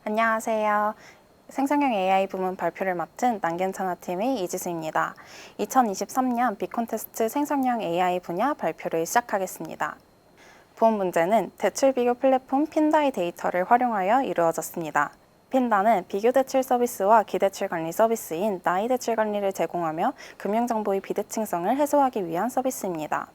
안녕하세요. 생성형 AI 부문 발표를 맡은 난괜찮아팀의 이지수입니다. 2023년 비콘테스트 생성형 AI 분야 발표를 시작하겠습니다. 본 문제는 대출 비교 플랫폼 핀다의 데이터를 활용하여 이루어졌습니다. 핀다는 비교 대출 서비스와 기대출 관리 서비스인 나이 대출 관리를 제공하며 금융정보의 비대칭성을 해소하기 위한 서비스입니다.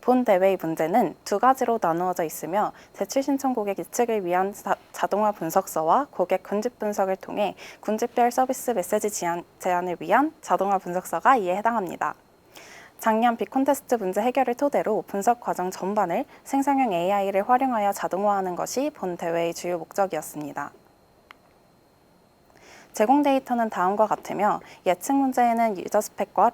본 대회의 문제는 두 가지로 나누어져 있으며 대출 신청 고객 예측을 위한 자동화 분석서와 고객 군집 분석을 통해 군집별 서비스 메시지 제안을 위한 자동화 분석서가 이에 해당합니다. 작년 비콘테스트 문제 해결을 토대로 분석 과정 전반을 생성형 AI를 활용하여 자동화하는 것이 본 대회의 주요 목적이었습니다. 제공 데이터는 다음과 같으며 예측 문제에는 유저 스펙과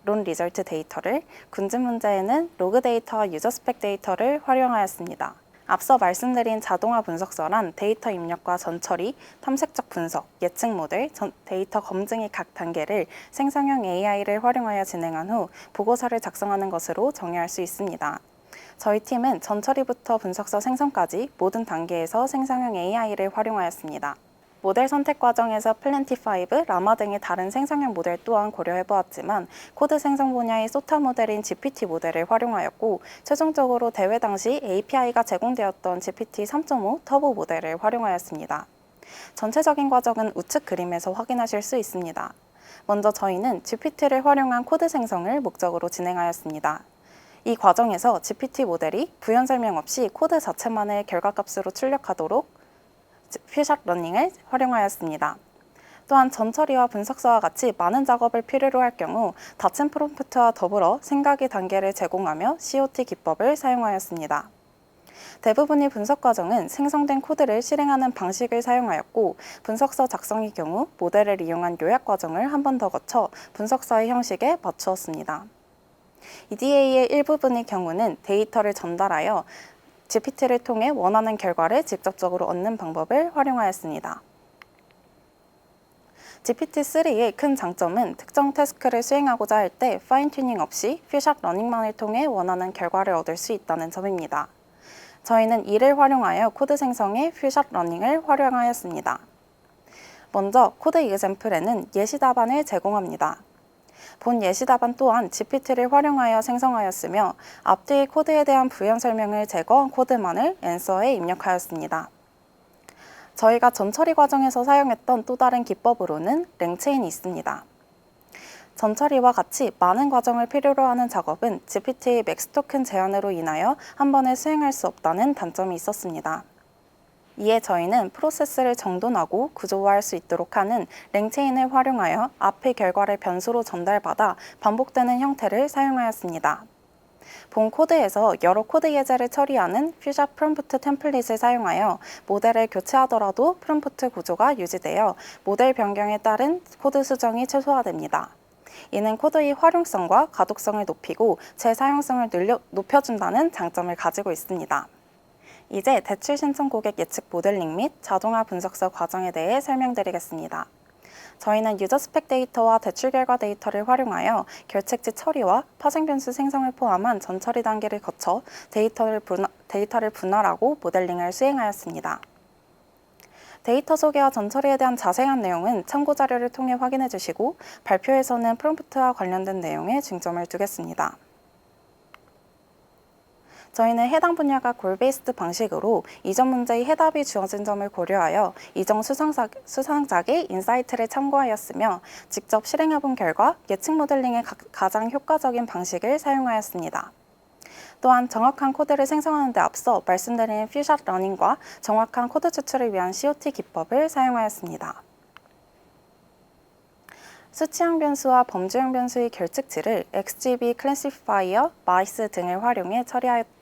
론 리절트 데이터를, 군집 문제에는 로그 데이터와 유저 스펙 데이터를 활용하였습니다. 앞서 말씀드린 자동화 분석서란 데이터 입력과 전처리, 탐색적 분석, 예측 모델, 데이터 검증의 각 단계를 생성형 AI를 활용하여 진행한 후 보고서를 작성하는 것으로 정의할 수 있습니다. 저희 팀은 전처리부터 분석서 생성까지 모든 단계에서 생성형 AI를 활용하였습니다. 모델 선택 과정에서 플랜티5, 라마 등의 다른 생성형 모델 또한 고려해보았지만 코드 생성 분야의 소타 모델인 GPT 모델을 활용하였고 최종적으로 대회 당시 API가 제공되었던 GPT 3.5 터보 모델을 활용하였습니다. 전체적인 과정은 우측 그림에서 확인하실 수 있습니다. 먼저 저희는 GPT를 활용한 코드 생성을 목적으로 진행하였습니다. 이 과정에서 GPT 모델이 부연 설명 없이 코드 자체만을 결과값으로 출력하도록 퓨샷 러닝을 활용하였습니다. 또한 전처리와 분석서와 같이 많은 작업을 필요로 할 경우 닫힌 프롬프트와 더불어 생각의 단계를 제공하며 COT 기법을 사용하였습니다. 대부분의 분석 과정은 생성된 코드를 실행하는 방식을 사용하였고 분석서 작성의 경우 모델을 이용한 요약 과정을 한 번 더 거쳐 분석서의 형식에 맞추었습니다. EDA의 일부분의 경우는 데이터를 전달하여 GPT를 통해 원하는 결과를 직접적으로 얻는 방법을 활용하였습니다. GPT-3의 큰 장점은 특정 태스크를 수행하고자 할 때 파인 튜닝 없이 퓨샷 러닝만을 통해 원하는 결과를 얻을 수 있다는 점입니다. 저희는 이를 활용하여 코드 생성에 퓨샷 러닝을 활용하였습니다. 먼저 코드 이그젬플에는 예시 답안을 제공합니다. 본 예시 답안 또한 GPT를 활용하여 생성하였으며 앞뒤의 코드에 대한 부연 설명을 제거한 코드만을 앤서에 입력하였습니다. 저희가 전처리 과정에서 사용했던 또 다른 기법으로는 랭체인이 있습니다. 전처리와 같이 많은 과정을 필요로 하는 작업은 GPT의 맥스 토큰 제한으로 인하여 한 번에 수행할 수 없다는 단점이 있었습니다. 이에 저희는 프로세스를 정돈하고 구조화할 수 있도록 하는 랭체인을 활용하여 앞의 결과를 변수로 전달받아 반복되는 형태를 사용하였습니다. 본 코드에서 여러 코드 예제를 처리하는 퓨샷 프롬프트 템플릿을 사용하여 모델을 교체하더라도 프롬프트 구조가 유지되어 모델 변경에 따른 코드 수정이 최소화됩니다. 이는 코드의 활용성과 가독성을 높이고 재사용성을 높여준다는 장점을 가지고 있습니다. 이제 대출 신청 고객 예측 모델링 및 자동화 분석서 과정에 대해 설명드리겠습니다. 저희는 유저 스펙 데이터와 대출 결과 데이터를 활용하여 결책지 처리와 파생 변수 생성을 포함한 전처리 단계를 거쳐 데이터를 분할하고 모델링을 수행하였습니다. 데이터 소개와 전처리에 대한 자세한 내용은 참고 자료를 통해 확인해 주시고 발표에서는 프롬프트와 관련된 내용에 중점을 두겠습니다. 저희는 해당 분야가 골 베이스드 방식으로 이전 문제의 해답이 주어진 점을 고려하여 이전 수상작의 인사이트를 참고하였으며 직접 실행해본 결과 예측 모델링의 가장 효과적인 방식을 사용하였습니다. 또한 정확한 코드를 생성하는 데 앞서 말씀드린 퓨샷 러닝과 정확한 코드 추출을 위한 COT 기법을 사용하였습니다. 수치형 변수와 범주형 변수의 결측치를 XGB 클래시파이어, 마이스 등을 활용해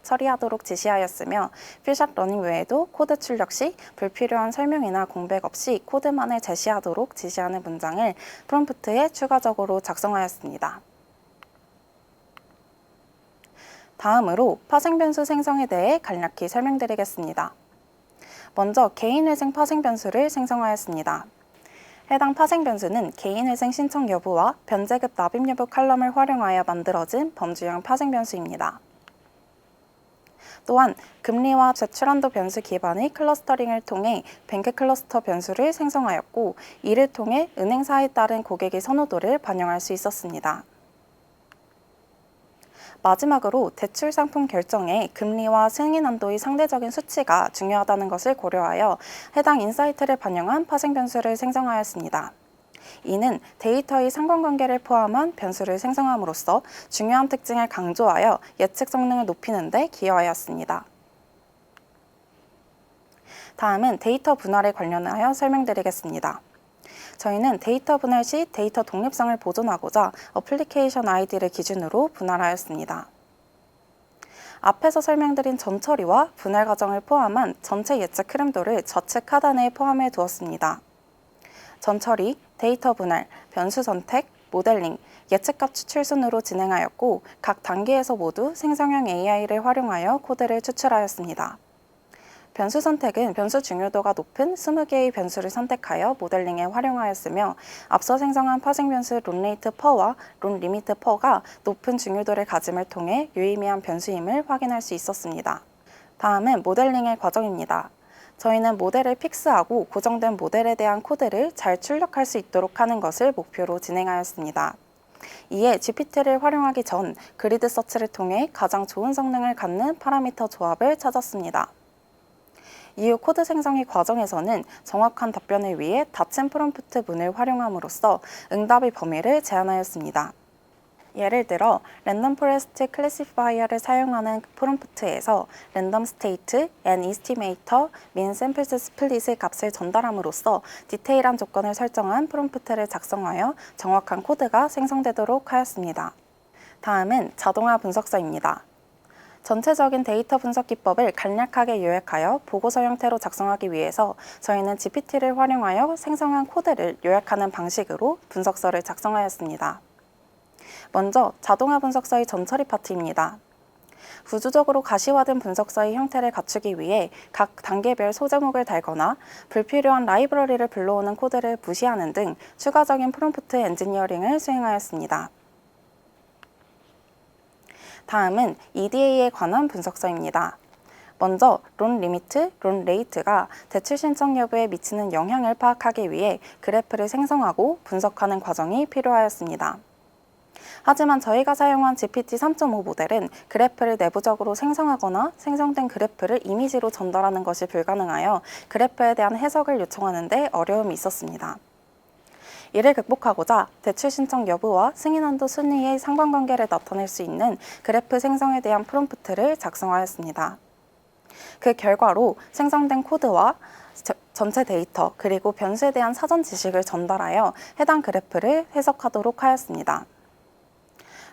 처리하도록 지시하였으며 퓨샷 러닝 외에도 코드 출력 시 불필요한 설명이나 공백 없이 코드만을 제시하도록 지시하는 문장을 프롬프트에 추가적으로 작성하였습니다. 다음으로 파생 변수 생성에 대해 간략히 설명드리겠습니다. 먼저 개인회생 파생 변수를 생성하였습니다. 해당 파생 변수는 개인회생 신청 여부와 변제급 납입 여부 칼럼을 활용하여 만들어진 범주형 파생 변수입니다. 또한 금리와 제출한도 변수 기반의 클러스터링을 통해 뱅크 클러스터 변수를 생성하였고, 이를 통해 은행사에 따른 고객의 선호도를 반영할 수 있었습니다. 마지막으로 대출 상품 결정에 금리와 승인 한도의 상대적인 수치가 중요하다는 것을 고려하여 해당 인사이트를 반영한 파생 변수를 생성하였습니다. 이는 데이터의 상관관계를 포함한 변수를 생성함으로써 중요한 특징을 강조하여 예측 성능을 높이는 데 기여하였습니다. 다음은 데이터 분할에 관련하여 설명드리겠습니다. 저희는 데이터 분할 시 데이터 독립성을 보존하고자 어플리케이션 아이디를 기준으로 분할하였습니다. 앞에서 설명드린 전처리와 분할 과정을 포함한 전체 예측 흐름도를 좌측 하단에 포함해 두었습니다. 전처리, 데이터 분할, 변수 선택, 모델링, 예측값 추출 순으로 진행하였고, 각 단계에서 모두 생성형 AI를 활용하여 코드를 추출하였습니다. 변수 선택은 변수 중요도가 높은 20개의 변수를 선택하여 모델링에 활용하였으며, 앞서 생성한 파생 변수 론레이트 퍼와 론리미트 퍼가 높은 중요도를 가짐을 통해 유의미한 변수임을 확인할 수 있었습니다. 다음은 모델링의 과정입니다. 저희는 모델을 픽스하고 고정된 모델에 대한 코드를 잘 출력할 수 있도록 하는 것을 목표로 진행하였습니다. 이에 GPT를 활용하기 전 그리드 서치를 통해 가장 좋은 성능을 갖는 파라미터 조합을 찾았습니다. 이후 코드 생성의 과정에서는 정확한 답변을 위해 닫힌 프롬프트 문을 활용함으로써 응답의 범위를 제한하였습니다. 예를 들어 랜덤 포레스트 클래시파이어를 사용하는 프롬프트에서 랜덤 스테이트, and estimator, min samples split 값을 전달함으로써 디테일한 조건을 설정한 프롬프트를 작성하여 정확한 코드가 생성되도록 하였습니다. 다음은 자동화 분석서입니다. 전체적인 데이터 분석 기법을 간략하게 요약하여 보고서 형태로 작성하기 위해서 저희는 GPT를 활용하여 생성한 코드를 요약하는 방식으로 분석서를 작성하였습니다. 먼저 자동화 분석서의 전처리 파트입니다. 구조적으로 가시화된 분석서의 형태를 갖추기 위해 각 단계별 소제목을 달거나 불필요한 라이브러리를 불러오는 코드를 무시하는 등 추가적인 프롬프트 엔지니어링을 수행하였습니다. 다음은 EDA에 관한 분석서입니다. 먼저 론 리미트, 론 레이트가 대출 신청 여부에 미치는 영향을 파악하기 위해 그래프를 생성하고 분석하는 과정이 필요하였습니다. 하지만 저희가 사용한 GPT 3.5 모델은 그래프를 내부적으로 생성하거나 생성된 그래프를 이미지로 전달하는 것이 불가능하여 그래프에 대한 해석을 요청하는 데 어려움이 있었습니다. 이를 극복하고자 대출 신청 여부와 승인 한도 순위의 상관관계를 나타낼 수 있는 그래프 생성에 대한 프롬프트를 작성하였습니다. 그 결과로 생성된 코드와 전체 데이터 그리고 변수에 대한 사전 지식을 전달하여 해당 그래프를 해석하도록 하였습니다.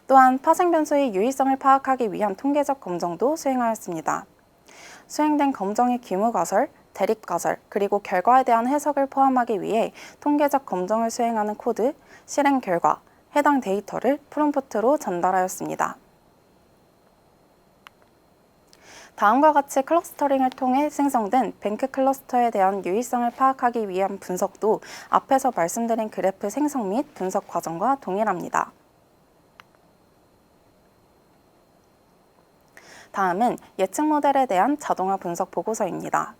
또한 파생 변수의 유의성을 파악하기 위한 통계적 검정도 수행하였습니다. 수행된 검정의 규모 가설, 대립 가설, 그리고 결과에 대한 해석을 포함하기 위해 통계적 검정을 수행하는 코드, 실행 결과, 해당 데이터를 프롬프트로 전달하였습니다. 다음과 같이 클러스터링을 통해 생성된 뱅크 클러스터에 대한 유의성을 파악하기 위한 분석도 앞에서 말씀드린 그래프 생성 및 분석 과정과 동일합니다. 다음은 예측 모델에 대한 자동화 분석 보고서입니다.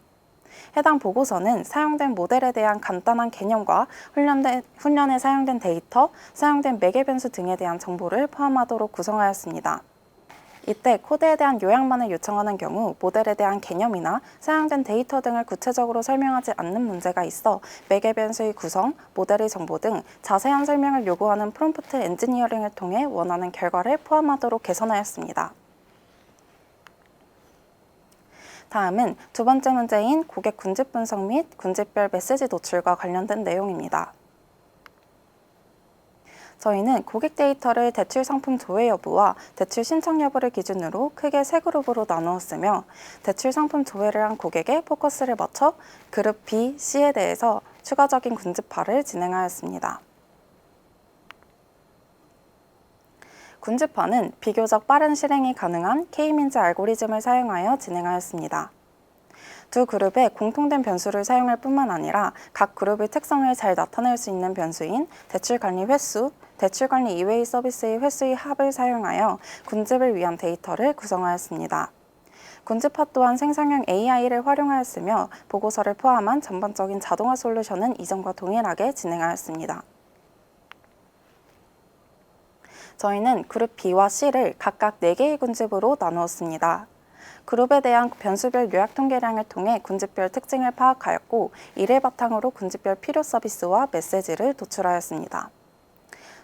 해당 보고서는 사용된 모델에 대한 간단한 개념과 훈련에 사용된 데이터, 사용된 매개 변수 등에 대한 정보를 포함하도록 구성하였습니다. 이때 코드에 대한 요약만을 요청하는 경우 모델에 대한 개념이나 사용된 데이터 등을 구체적으로 설명하지 않는 문제가 있어 매개 변수의 구성, 모델의 정보 등 자세한 설명을 요구하는 프롬프트 엔지니어링을 통해 원하는 결과를 포함하도록 개선하였습니다. 다음은 두 번째 문제인 고객 군집 분석 및 군집별 메시지 노출과 관련된 내용입니다. 저희는 고객 데이터를 대출 상품 조회 여부와 대출 신청 여부를 기준으로 크게 세 그룹으로 나누었으며 대출 상품 조회를 한 고객에 포커스를 맞춰 그룹 B, C에 대해서 추가적인 군집화를 진행하였습니다. 군집화는 비교적 빠른 실행이 가능한 K-민즈 알고리즘을 사용하여 진행하였습니다. 두 그룹의 공통된 변수를 사용할 뿐만 아니라 각 그룹의 특성을 잘 나타낼 수 있는 변수인 대출관리 횟수, 대출관리 이외의 서비스의 횟수의 합을 사용하여 군집을 위한 데이터를 구성하였습니다. 군집화 또한 생성형 AI를 활용하였으며 보고서를 포함한 전반적인 자동화 솔루션은 이전과 동일하게 진행하였습니다. 저희는 그룹 B와 C를 각각 4개의 군집으로 나누었습니다. 그룹에 대한 변수별 요약 통계량을 통해 군집별 특징을 파악하였고, 이를 바탕으로 군집별 필요 서비스와 메시지를 도출하였습니다.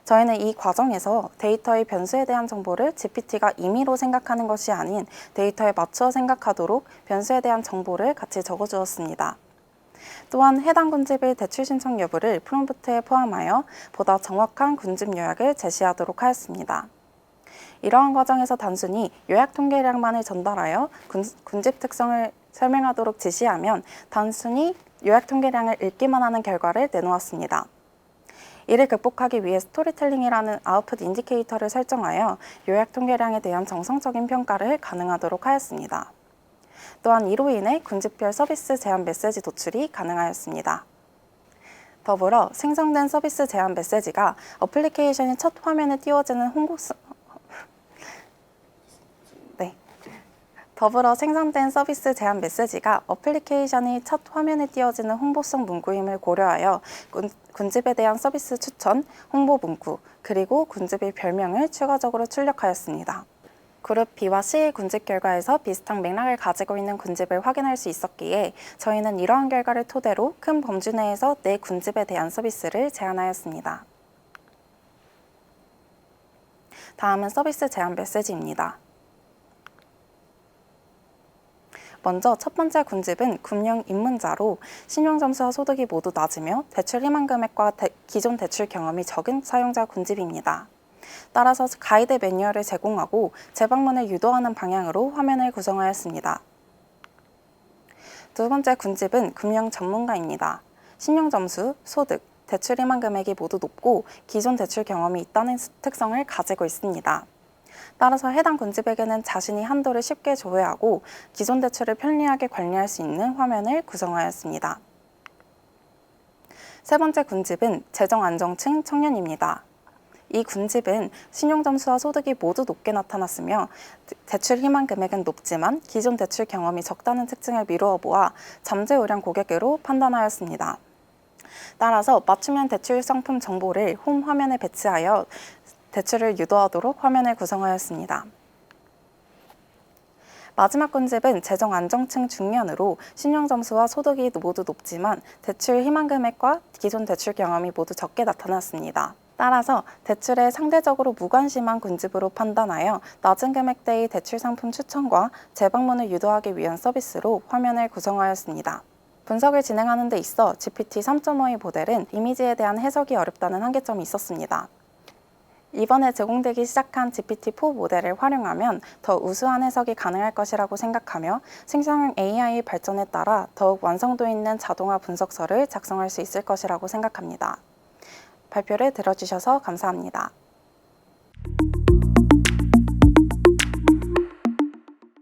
저희는 이 과정에서 데이터의 변수에 대한 정보를 GPT가 임의로 생각하는 것이 아닌 데이터에 맞추어 생각하도록 변수에 대한 정보를 같이 적어주었습니다. 또한 해당 군집의 대출 신청 여부를 프롬프트에 포함하여 보다 정확한 군집 요약을 제시하도록 하였습니다. 이러한 과정에서 단순히 요약 통계량만을 전달하여 군집 특성을 설명하도록 지시하면 단순히 요약 통계량을 읽기만 하는 결과를 내놓았습니다. 이를 극복하기 위해 스토리텔링이라는 아웃풋 인디케이터를 설정하여 요약 통계량에 대한 정성적인 평가를 가능하도록 하였습니다. 또한 이로 인해 군집별 서비스 제한 메시지 도출이 가능하였습니다. 더불어 생성된 서비스 제한 메시지가 어플리케이션이 첫 화면에 띄워지는 홍보성 문구임을 고려하여 군집에 대한 서비스 추천, 홍보 문구, 그리고 군집의 별명을 추가적으로 출력하였습니다. 그룹 B와 C의 군집 결과에서 비슷한 맥락을 가지고 있는 군집을 확인할 수 있었기에 저희는 이러한 결과를 토대로 큰 범주 내에서 내 군집에 대한 서비스를 제안하였습니다. 다음은 서비스 제한 메시지입니다. 먼저 첫 번째 군집은 금융 입문자로 신용점수와 소득이 모두 낮으며 대출 희망 금액과 기존 대출 경험이 적은 사용자 군집입니다. 따라서 가이드 매뉴얼을 제공하고 재방문을 유도하는 방향으로 화면을 구성하였습니다. 두 번째 군집은 금융 전문가입니다. 신용점수, 소득, 대출 희망 금액이 모두 높고 기존 대출 경험이 있다는 특성을 가지고 있습니다. 따라서 해당 군집에게는 자신이 한도를 쉽게 조회하고 기존 대출을 편리하게 관리할 수 있는 화면을 구성하였습니다. 세 번째 군집은 재정안정층 청년입니다. 이 군집은 신용점수와 소득이 모두 높게 나타났으며 대출 희망 금액은 높지만 기존 대출 경험이 적다는 특징을 미루어 보아 잠재 우량 고객으로 판단하였습니다. 따라서 맞춤형 대출 상품 정보를 홈 화면에 배치하여 대출을 유도하도록 화면을 구성하였습니다. 마지막 군집은 재정 안정층 중년으로 신용점수와 소득이 모두 높지만 대출 희망 금액과 기존 대출 경험이 모두 적게 나타났습니다. 따라서 대출에 상대적으로 무관심한 군집으로 판단하여 낮은 금액대의 대출 상품 추천과 재방문을 유도하기 위한 서비스로 화면을 구성하였습니다. 분석을 진행하는 데 있어 GPT 3.5의 모델은 이미지에 대한 해석이 어렵다는 한계점이 있었습니다. 이번에 제공되기 시작한 GPT-4 모델을 활용하면 더 우수한 해석이 가능할 것이라고 생각하며 생성형 AI 발전에 따라 더욱 완성도 있는 자동화 분석서를 작성할 수 있을 것이라고 생각합니다. 발표를 들어주셔서 감사합니다.